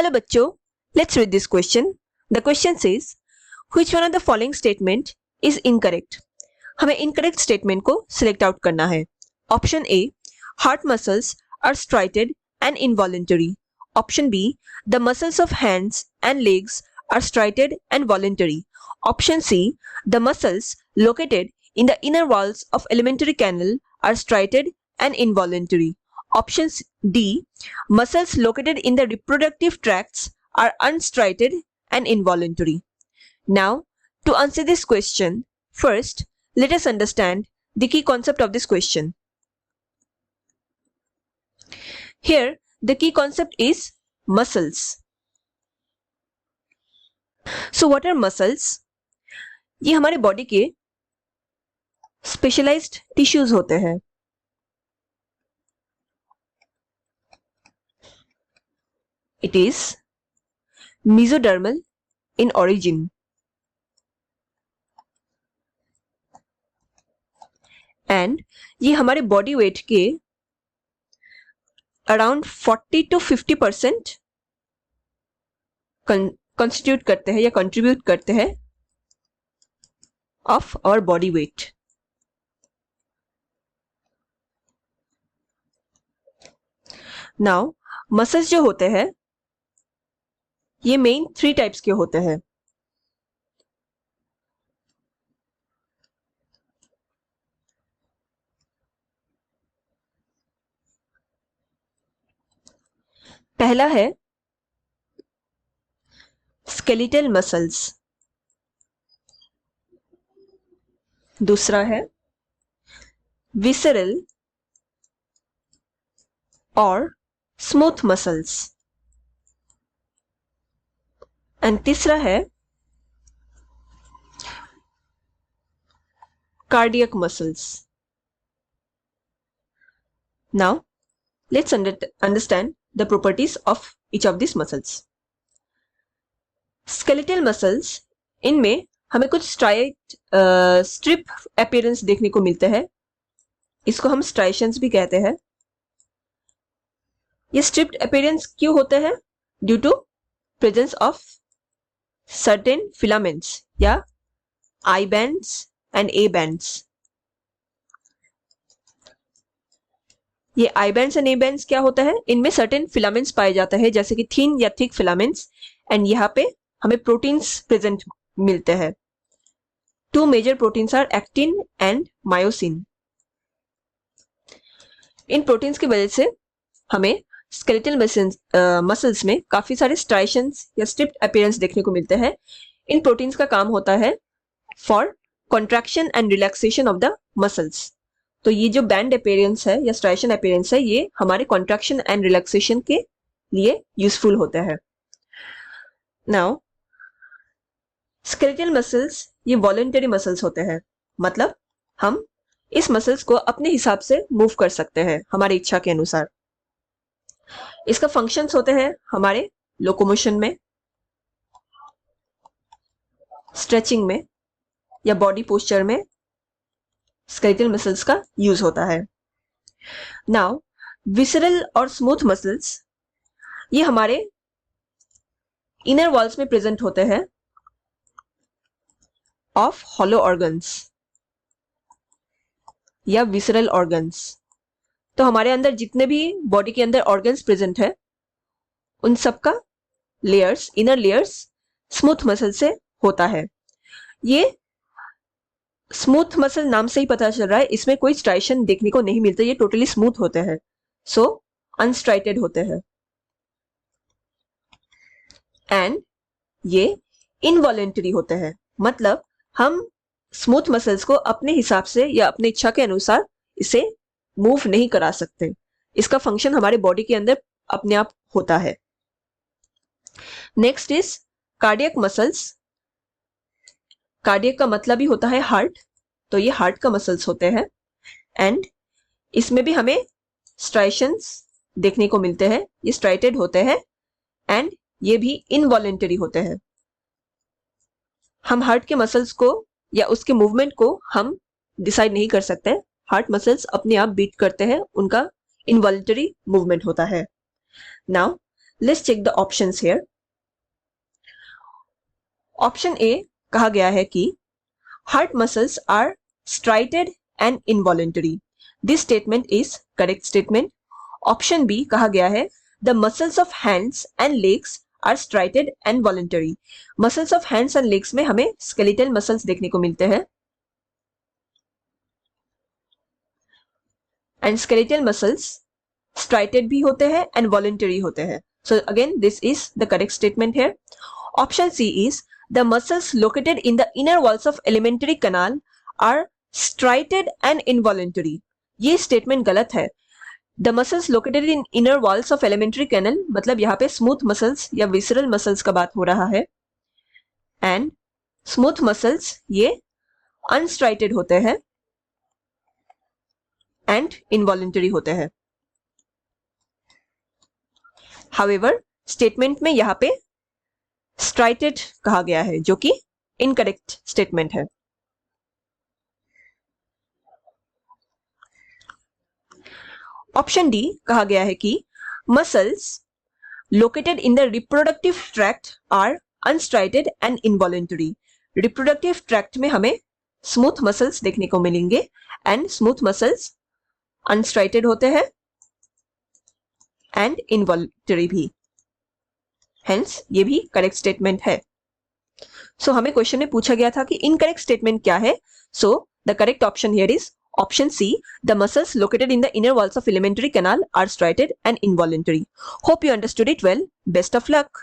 Hello बच्चों, let's read this question. The question says, which one of the following statement is incorrect? हमें incorrect statement को select out करना है. Option A, heart muscles are striated and involuntary. Option B, the muscles of hands and legs are striated and voluntary. Option C, the muscles located in the inner walls of alimentary canal are striated and involuntary. Option D, muscles located in the reproductive tracts are unstriated and involuntary. Now, to answer this question, first, let us understand the key concept of this question. Here, the key concept is muscles. So, what are muscles? ये हमारे body के specialised tissues होते हैं. It is mesodermal in origin. And ये हमारे body weight के around 40 to 50% constitute करते हैं या कंट्रीब्यूट करते हैं of our body weight. Now muscles जो होते हैं ये मेन 3 टाइप्स के होते हैं. पहला है स्केलेटल मसल्स, दूसरा है विसरल और स्मूथ मसल्स, एंड तीसरा है cardiac muscles. Now let's understand the properties of each of these muscles. Skeletal muscles, इनमें हमें कुछ स्ट्रिप अपीयरेंस देखने को मिलते हैं. इसको हम स्ट्राइशंस भी कहते हैं. ये स्ट्रिप्ड अपीयरेंस क्यों होते हैं? Due to presence of certain filaments या I bands and A bands. ये I bands and A bands क्या होता है? इनमें सर्टेन फिलामेंट्स पाए जाते हैं जैसे कि थिन या थिक फिलामेंट्स, एंड यहाँ पे हमें प्रोटीन्स प्रेजेंट मिलते हैं. 2 major proteins are actin and myosin. इन प्रोटीन्स की वजह से हमें स्केलेटल मसल्स में काफी सारे स्ट्राइशंस या स्ट्रिप्ड अपीयरेंस देखने को मिलते हैं. इन प्रोटीन्स का काम होता है for contraction and relaxation of the muscles. तो ये जो बैंड अपीयरेंस है या स्ट्राइशन अपीयरेंस है ये हमारे कॉन्ट्रैक्शन एंड रिलैक्सेशन के लिए यूजफुल होते हैं. नाउ स्केलेटल मसल्स ये वॉलंटरी मसल्स होते हैं, मतलब हम इस मसल्स को अपने हिसाब से मूव कर सकते हैं हमारी इच्छा के अनुसार. इसका फंक्शंस होते हैं हमारे लोकोमोशन में, स्ट्रेचिंग में या बॉडी पोस्चर में स्केलेटल मसल्स का यूज होता है. नाउ विसरल और स्मूथ मसल्स ये हमारे इनर वॉल्स में प्रेजेंट होते हैं ऑफ हॉलो ऑर्गन्स या विसरल ऑर्गन्स. तो हमारे अंदर जितने भी बॉडी के अंदर ऑर्गन्स प्रेजेंट है उन सबका layers, inner layers smooth muscle से होता है. ये स्मूथ मसल नाम से ही पता चल रहा है, इसमें कोई स्ट्राइशन देखने को नहीं मिलता. ये टोटली स्मूथ होते हैं, सो अनस्ट्राइटेड होते हैं. एंड ये इनवॉलेंटरी होते हैं, मतलब हम स्मूथ मसल्स को अपने हिसाब से या अपनी इच्छा के अनुसार इसे मूव नहीं करा सकते. इसका फंक्शन हमारे बॉडी के अंदर अपने आप होता है. Next is cardiac muscles. Cardiac का मतलब ही होता है हार्ट, तो ये हार्ट का मसल्स होते हैं, एंड इसमें भी हमें स्ट्राइशंस देखने को मिलते हैं. ये स्ट्राइटेड होते हैं एंड ये भी इनवॉलेंटरी होते हैं. हम हार्ट के मसल्स को या उसके मूवमेंट को हम डिसाइड नहीं कर सकते. हार्ट मसल्स अपने आप बीट करते हैं, उनका इनवॉलेंटरी मूवमेंट होता है. Now let's check the options here. Option A कहा गया है कि heart muscles are striated and involuntary. This statement is correct statement. Option B कहा गया है the muscles of hands and legs are striated and voluntary. Muscles of hands and legs में हमें skeletal muscles देखने को मिलते हैं and skeletal muscles striated भी होते हैं and voluntary होते हैं. So again this is the correct statement here. Option C is the muscles located in the inner walls of alimentary canal are striated and involuntary. ये statement गलत है. The muscles located in inner walls of alimentary canal मतलब यहाँ पे smooth muscles या visceral muscles का बात हो रहा है and smooth muscles ये unstriated होते हैं and involuntary होते हैं. However, statement में यहाँ पे striated कहा गया है जो कि incorrect statement है. Option D कहा गया है कि muscles located in the reproductive tract are unstriated and involuntary. Reproductive tract में हमें smooth muscles देखने को मिलेंगे and smooth muscles unstriated होते हैं and involuntary भी. Hence ये भी correct statement है. So हमें क्वेश्चन में पूछा गया था कि incorrect statement क्या है. So the correct option here is option C. The muscles located in the inner walls of alimentary canal are striated and involuntary. Hope you understood it well. Best of luck.